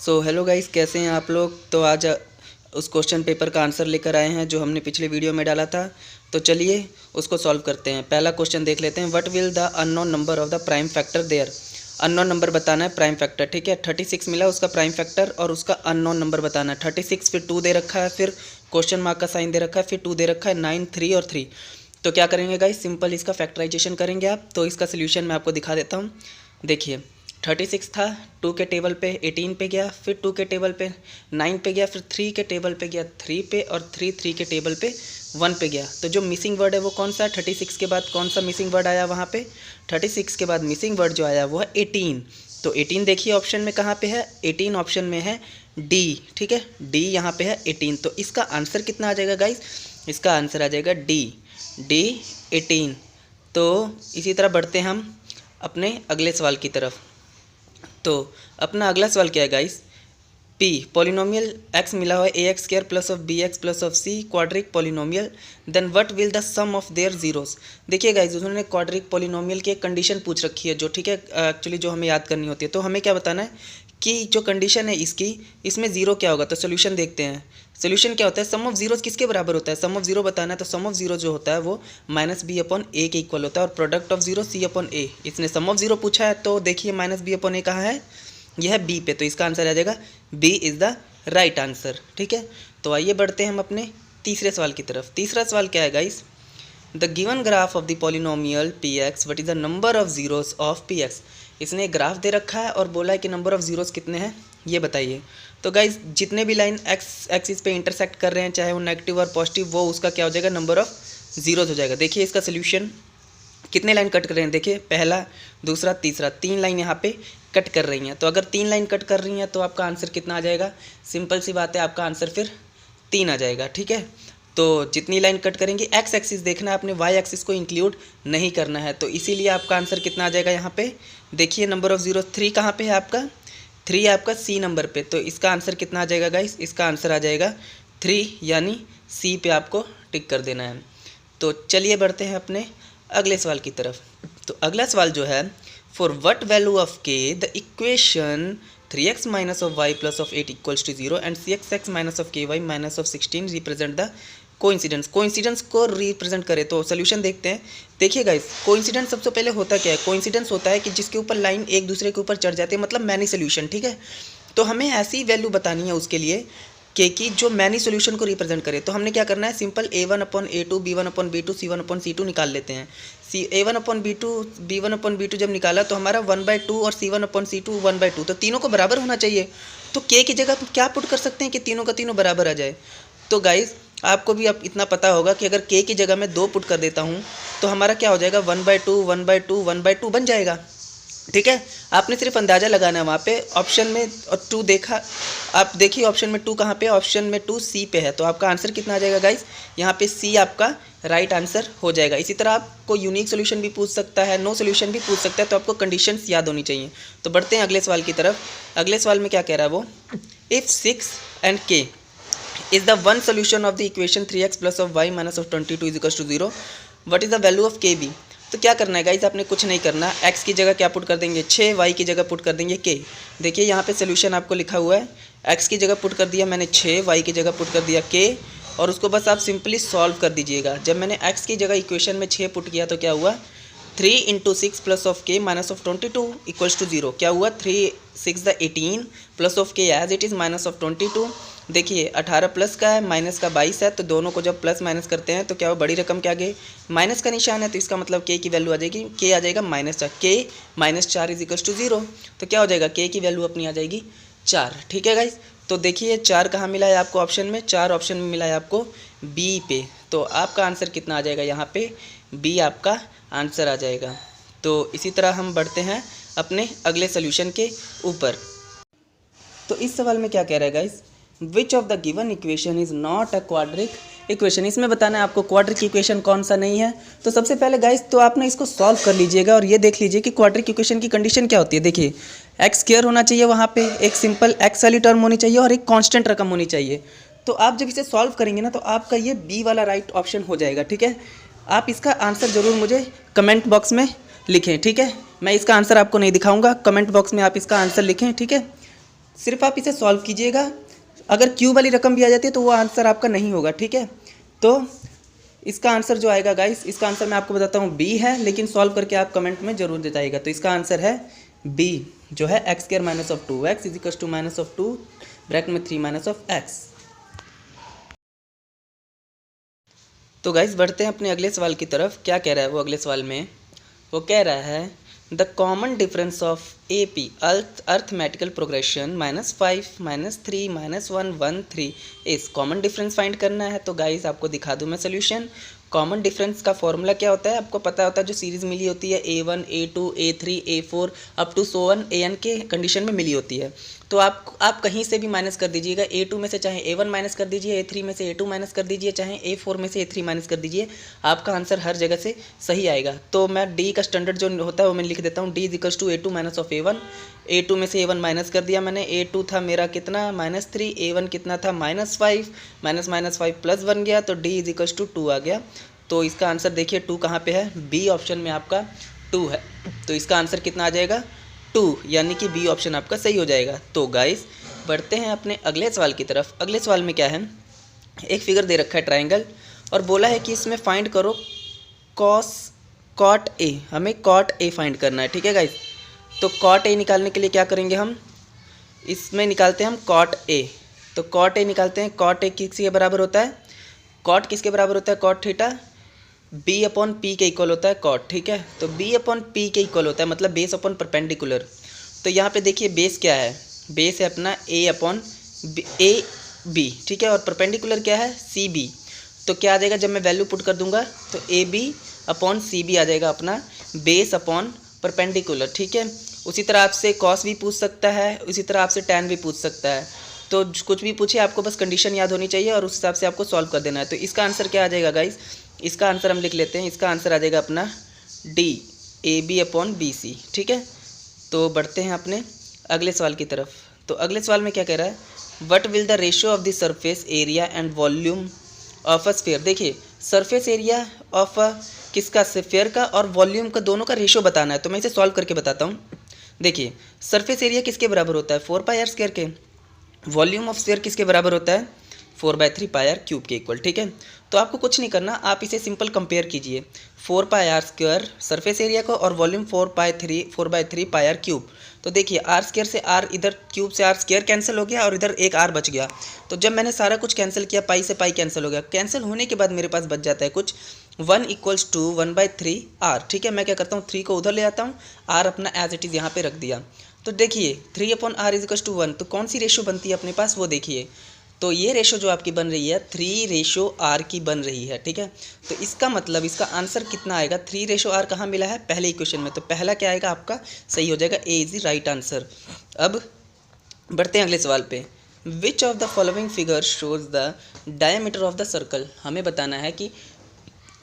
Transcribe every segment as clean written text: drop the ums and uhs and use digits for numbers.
So hello guys, कैसे हैं आप लोग। तो आज उस क्वेश्चन पेपर का आंसर लेकर आए हैं जो हमने पिछले वीडियो में डाला था। तो चलिए उसको सॉल्व करते हैं। पहला क्वेश्चन देख लेते हैं। What will the unknown number of the prime factor there. Unknown number बताना है प्राइम फैक्टर, ठीक है। 36 मिला उसका प्राइम फैक्टर और उसका अननोन नंबर बताना है। 36 फिर 2 दे रखा है, फिर क्वेश्चन मार्क का साइन दे रखा है, फिर 2 दे रखा है, 9, 3 और 3। तो क्या करेंगे गाइस, सिंपल इसका फैक्टराइजेशन करेंगे आप। तो इसका सोल्यूशन मैं आपको दिखा देता हूँ। देखिए 36 था, 2 के टेबल पे 18 पे गया, फिर 2 के टेबल पे 9 पे गया, फिर 3 के टेबल पे गया 3 पे, और 3 के टेबल पे 1 पे गया। तो जो मिसिंग वर्ड है वो कौन सा है, 36 के बाद कौन सा मिसिंग वर्ड आया वहाँ पे। 36 के बाद मिसिंग वर्ड जो आया वो है 18। तो 18 देखिए ऑप्शन में कहाँ पे है, 18 ऑप्शन में है डी, ठीक है। डी यहाँ पे है 18। तो इसका आंसर कितना आ जाएगा गाइस, इसका आंसर आ जाएगा डी 18। तो इसी तरह बढ़ते हैं हम अपने अगले सवाल की तरफ। तो अपना अगला सवाल क्या है गाइस, पी पॉलिनोमियल एक्स मिला हुआ है A X square plus of B X plus of C quadratic polynomial, then what will the sum of their zeros. देखिए गाइस, उन्होंने क्वाड्रिक पॉलिनोमियल की एक कंडीशन पूछ रखी है जो, ठीक है, एक्चुअली जो हमें याद करनी होती है। तो हमें क्या बताना है कि जो कंडीशन है इसकी, इसमें जीरो क्या होगा। तो सोल्यूशन देखते हैं। सोल्यूशन क्या होता है, सम ऑफ जीरोस किसके बराबर होता है, सम ऑफ जीरो बताना है। तो सम ऑफ जीरो जो होता है वो -b/a के इक्वल होता है, और प्रोडक्ट ऑफ जीरो c/a। इसने सम ऑफ जीरो पूछा है, तो देखिए -b/a कहाँ है, यह है बी पे। तो इसका आंसर आ जाएगा B is the right answer, ठीक है। तो आइए बढ़ते हैं हम अपने तीसरे सवाल की तरफ। तीसरा सवाल क्या है guys, the given graph of the polynomial P x what is the number of zeros of P x. इसने एक ग्राफ दे रखा है और बोला है कि नंबर ऑफ जीरोस कितने हैं ये बताइए। तो गाइस जितने भी लाइन एक्स एक्सिस पे इंटरसेक्ट कर रहे हैं, चाहे वो नेगेटिव और पॉजिटिव, वो उसका क्या हो जाएगा, नंबर ऑफ जीरोस हो जाएगा। देखिए इसका सोल्यूशन, कितने लाइन कट कर रहे हैं, देखिए पहला, दूसरा, तीसरा, 3 लाइन यहाँ पे कट कर रही हैं। तो अगर 3 लाइन कट कर रही हैं तो आपका आंसर कितना आ जाएगा, सिंपल सी बात है, आपका आंसर फिर 3 आ जाएगा, ठीक है। तो जितनी लाइन कट करेंगे, एक्स एक्सिस देखना है आपने, वाई एक्सिस को इंक्लूड नहीं करना है। तो इसीलिए आपका आंसर कितना आ जाएगा यहाँ पे, देखिए नंबर ऑफ जीरो 3 कहाँ पे है आपका, 3 है आपका सी नंबर पे। तो इसका आंसर कितना आ जाएगा गाइस, इसका आंसर आ जाएगा 3, यानी सी पे आपको टिक कर देना है। तो चलिए बढ़ते हैं अपने अगले सवाल की तरफ। तो अगला सवाल जो है, for what value of K the equation 3x minus of Y plus of 8 equals to 0 and cx minus of ky minus of 16 represent the coincidence. Coincidence को रिप्रेजेंट करें तो सोल्यूशन देखते हैं। देखिए गाइस, कोइंसिडेंस सबसे पहले होता क्या है, कोइंसिडेंस होता है कि जिसके ऊपर लाइन एक दूसरे के ऊपर चढ़ जाती है, मतलब मैनी सोल्यूशन, ठीक है। तो हमें ऐसी वैल्यू बतानी है उसके लिए कि जो मैनी सोल्यूशन को रिप्रेजेंट करे। तो हमने क्या करना है, सिंपल a1/a2 b1/b2 c1/c2 निकाल लेते हैं। a1/b2 b1/b2 जब निकाला तो हमारा 1/2 और c1/c2 1/2, तो तीनों को बराबर होना चाहिए। तो k की जगह क्या पुट कर सकते हैं कि तीनों का तीनों बराबर आ जाए। तो गाइज आपको भी अब इतना पता होगा कि अगर k की जगह मैं 2 पुट कर देता हूँ तो हमारा क्या हो जाएगा, 1/2 1/2 1/2 बन जाएगा, ठीक है। आपने सिर्फ अंदाज़ा लगाना है वहाँ पे। ऑप्शन में और 2 देखा, आप देखिए ऑप्शन में 2 कहाँ पे, ऑप्शन में 2 सी पे है। तो आपका आंसर कितना आ जाएगा गाइस, यहाँ पे सी आपका राइट आंसर हो जाएगा। इसी तरह आपको यूनिक सोल्यूशन भी पूछ सकता है, नो सोल्यूशन भी पूछ सकता है, तो आपको कंडीशंस याद होनी चाहिए। तो बढ़ते हैं अगले सवाल की तरफ। अगले सवाल में क्या कह रहा है वो, if 6 and k is the one solution of the equation 3x plus of Y minus of 22 is equals to 0, what is the value of K be. तो क्या करना है गाइस, आपने कुछ नहीं करना, x की जगह क्या पुट कर देंगे 6, y की जगह पुट कर देंगे k। देखिए यहाँ पे सोल्यूशन आपको लिखा हुआ है, x की जगह पुट कर दिया मैंने 6, y की जगह पुट कर दिया k, और उसको बस आप सिंपली सॉल्व कर दीजिएगा। जब मैंने x की जगह इक्वेशन में 6 पुट किया तो क्या हुआ, 3 × 6 plus of k minus of 22 equals to 0। क्या हुआ, 3 6 the 18 plus of k as it is minus of 22। देखिए 18 प्लस का है, माइनस का 22 है, तो दोनों को जब प्लस माइनस करते हैं तो क्या हो, बड़ी रकम के आगे माइनस का निशान है, तो इसका मतलब k की वैल्यू आ जाएगी, k आ जाएगा -4, k -4 इज इक्वल्स टू 0। तो क्या हो जाएगा, k की वैल्यू अपनी आ जाएगी 4, ठीक है गाइस। तो देखिए 4 कहाँ मिला है आपको ऑप्शन में, 4 ऑप्शन में मिला है आपको बी पे। तो आपका आंसर कितना आ जाएगा, यहाँ पे बी आपका आंसर आ जाएगा। तो इसी तरह हम बढ़ते हैं अपने अगले सोल्यूशन के ऊपर। तो इस सवाल में क्या कह रहा है guys, which of the given equation is not a quadric equation. इसमें बताना है आपको क्वाड्रिक इक्वेशन कौन सा नहीं है। तो सबसे पहले गाइस तो आप ना इसको सॉल्व कर लीजिएगा और ये देख लीजिए कि क्वाड्रिक इक्वेशन की कंडीशन क्या होती है। देखिए एक्स स्क्वायर होना चाहिए, वहाँ पे एक सिंपल एक्स वाली टर्म होनी चाहिए और एक कांस्टेंट रकम होनी चाहिए। तो आप जब इसे सॉल्व करेंगे ना तो आपका ये बी वाला राइट ऑप्शन हो जाएगा, ठीक है। आप इसका आंसर ज़रूर मुझे कमेंट बॉक्स में लिखें, ठीक है। मैं इसका आंसर आपको नहीं दिखाऊंगा, कमेंट बॉक्स में आप इसका आंसर लिखें, ठीक है। सिर्फ आप इसे सॉल्व कीजिएगा। अगर क्यू वाली रकम भी आ जाती है तो वो आंसर आपका नहीं होगा, ठीक है। तो इसका आंसर जो आएगा गाइस, इसका आंसर मैं आपको बताता हूँ बी है, लेकिन सॉल्व करके आप कमेंट में जरूर बताइएगा। तो इसका आंसर है बी, जो है X square minus of 2x is equal to minus of 2 bracket में 3 माइनस ऑफ x। तो गाइस बढ़ते हैं अपने अगले सवाल की तरफ। क्या कह रहा है वो अगले सवाल में? वो कह रहा है the common difference of A P arithmetical progression -5 -3 -1 1 3 इस कॉमन डिफरेंस फाइंड करना है। तो गाइस आपको दिखा दूं मैं सोल्यूशन। कॉमन डिफरेंस का फॉर्मूला क्या होता है आपको पता होता है, जो सीरीज़ मिली होती है A1 A2 A3 A4 up to so on AN के कंडीशन में मिली होती है। तो आप कहीं से भी माइनस कर दीजिएगा, A2 में से चाहे A1 माइनस कर दीजिए, A3 में से A2 माइनस कर दीजिए, चाहे A4 में से A3 माइनस कर दीजिए, आपका आंसर हर जगह से सही आएगा। तो मैं D का स्टैंडर्ड जो होता है वो मैं लिख देता हूँ, D is equals to A2 minus of A1। A2 में से A1 माइनस कर दिया मैंने, A2 था मेरा कितना -3, A1 कितना था -5, -5 प्लस 1 गया, तो D इज इक्वल्स टू 2 आ गया। तो इसका आंसर देखिए 2 कहाँ पे है? बी ऑप्शन में आपका 2 है। तो इसका आंसर कितना आ जाएगा? 2, यानी कि बी ऑप्शन आपका सही हो जाएगा। तो गाइस बढ़ते हैं अपने अगले सवाल की तरफ। अगले सवाल में क्या है, एक फिगर दे रखा है ट्राइंगल, और बोला है कि इसमें फाइंड करो कॉट ए। हमें कॉट ए फाइंड करना है, ठीक है गाइस। तो कॉट ए निकालने के लिए क्या करेंगे हम, इसमें निकालते हैं हम कॉट ए। तो कॉट ए निकालते हैं। कॉट ए किसके बराबर होता है? कॉट किसके बराबर होता है? Cot theta B upon P के इक्वल होता है कॉट, ठीक है। तो बी अपॉन पी के इक्वल होता है, मतलब बेस अपॉन परपेंडिकुलर। तो यहाँ पे देखिए बेस क्या है? बेस है अपना ए अपॉन ए बी, ठीक है, और परपेंडिकुलर क्या है? C B. तो क्या आ जाएगा जब मैं वैल्यू पुट कर दूंगा? तो A B upon C B आ जाएगा अपना बेस अपॉन परपेंडिकुलर, ठीक है। उसी तरह आपसे कॉस भी पूछ सकता है, उसी तरह आपसे टैन भी पूछ सकता है। तो कुछ भी पूछे, आपको बस कंडीशन याद होनी चाहिए और उस हिसाब से आपको सॉल्व कर देना है। तो इसका आंसर क्या आ जाएगा गाइस? इसका आंसर हम लिख लेते हैं। इसका आंसर आ जाएगा अपना D, A B upon B C, ठीक है। तो बढ़ते हैं अपने अगले सवाल की तरफ। तो अगले सवाल में क्या कह रहा है, what will the ratio of the surface area and volume of a sphere. देखिए सरफेस एरिया ऑफ किसका? स्फीयर का, और वॉल्यूम का, दोनों का रेशियो बताना है। तो मैं इसे सॉल्व करके बताता हूँ। देखिए सरफेस एरिया किसके बराबर होता है? 4 पाई आर स्क्वायर के। वॉल्यूम ऑफ स्फीयर किसके बराबर होता है? 4/3 पाई आर क्यूब के इक्वल, ठीक है। तो आपको कुछ नहीं करना, आप इसे सिंपल कंपेयर कीजिए 4 पाई आर स्क्वायर सरफेस एरिया को और वॉल्यूम 4/3 पाई आर क्यूब। तो देखिए आर स्क्वायर से आर, इधर क्यूब से आर स्क्वायर कैंसिल हो गया और इधर एक आर बच गया। तो जब मैंने सारा कुछ कैंसिल किया, पाई से पाई कैंसिल हो गया। कैंसिल होने के बाद मेरे पास बच जाता है कुछ 1 इक्वल्स टू 1/3 आर, ठीक है। मैं क्या करता हूँ, 3 को उधर ले आता हूँ, आर अपना एज इट इज़ यहाँ पे रख दिया। तो देखिए 3 upon R is equals to 1। तो कौन सी रेशो बनती है अपने पास वो देखिए। तो ये रेशो जो आपकी बन रही है 3:r की बन रही है, ठीक है। तो इसका मतलब इसका आंसर कितना आएगा? 3:r कहाँ मिला है? पहले इक्वेशन में। तो पहला क्या आएगा आपका? सही हो जाएगा, ए इज द राइट आंसर। अब बढ़ते हैं अगले सवाल पे। Which of the following figure shows the diameter of the circle. हमें बताना है कि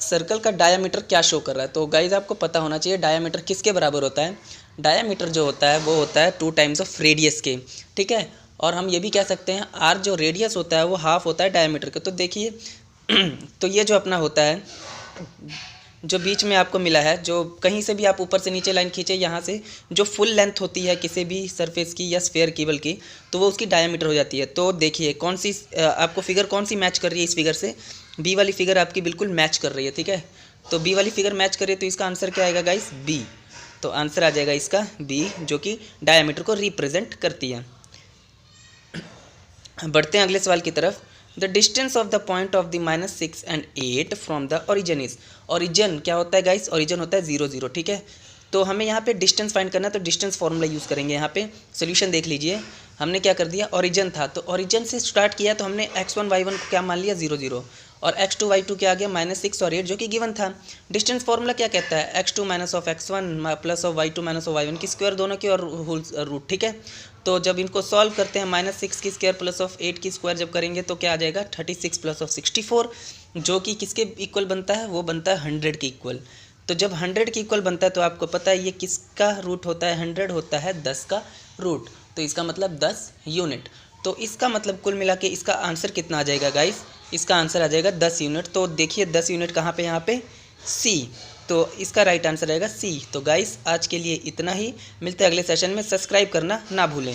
सर्कल का डायामीटर क्या शो कर रहा है। तो गाइज आपको पता होना चाहिए डायामीटर किसके बराबर होता है। डायामीटर जो होता है वो होता है 2 टाइम्स ऑफ रेडियस के, ठीक है। और हम ये भी कह सकते हैं आर जो रेडियस होता है वो हाफ होता है डायमीटर के। तो देखिए तो ये जो अपना होता है, जो बीच में आपको मिला है, जो कहीं से भी आप ऊपर से नीचे लाइन खींचे, यहाँ से जो फुल लेंथ होती है किसी भी सरफेस की या स्फेयर की बल्कि, तो वो उसकी डायमीटर हो जाती है। तो देखिए कौन सी आपको फिगर कौन सी मैच कर रही है इस फिगर से? बी वाली फिगर आपकी बिल्कुल मैच कर रही है, ठीक है। तो बी वाली फिगर मैच कर रही है, तो इसका आंसर क्या आएगा गाइस? बी। तो आंसर आ जाएगा इसका बी, जो कि डायमीटर को रिप्रेजेंट करती है। बढ़ते हैं अगले सवाल की तरफ। The distance of the point of the -6 and 8 from the origin is. Origin क्या होता है गाइस? ओरिजिन होता है 0 0, ठीक है। तो हमें यहाँ पे डिस्टेंस फाइंड करना है, तो डिस्टेंस फॉर्मूला यूज़ करेंगे। यहाँ पे सोल्यूशन देख लीजिए, हमने क्या कर दिया, ओरिजिन था तो ओरिजिन से स्टार्ट किया, तो हमने x1 y1 को क्या मान लिया? 0 0, और x2 y2 क्या आ गया? -6 और 8, जो कि गिवन था। डिस्टेंस फॉर्मूला क्या कहता है? x2 minus of x1 plus of y2 minus of y1 की स्क्वायर दोनों की और होल रूट, ठीक है। तो जब इनको सॉल्व करते हैं -6 की स्क्वायर प्लस ऑफ 8 की स्क्वायर जब करेंगे तो क्या आ जाएगा? 36 प्लस ऑफ 64, जो कि किसके इक्वल बनता है? वो बनता है 100 के इक्वल। तो जब 100 के इक्वल बनता है तो आपको पता है ये किसका रूट होता है? 100 होता है 10 का रूट, तो इसका मतलब 10 यूनिट। तो इसका मतलब कुल मिला के इसका आंसर कितना आ जाएगा गाइस? इसका आंसर आ जाएगा 10 यूनिट। तो देखिए 10 यूनिट कहाँ पे? यहाँ पे सी। तो इसका राइट आंसर आएगा सी। तो गाइस आज के लिए इतना ही, मिलते हैं अगले सेशन में। सब्सक्राइब करना ना भूलें।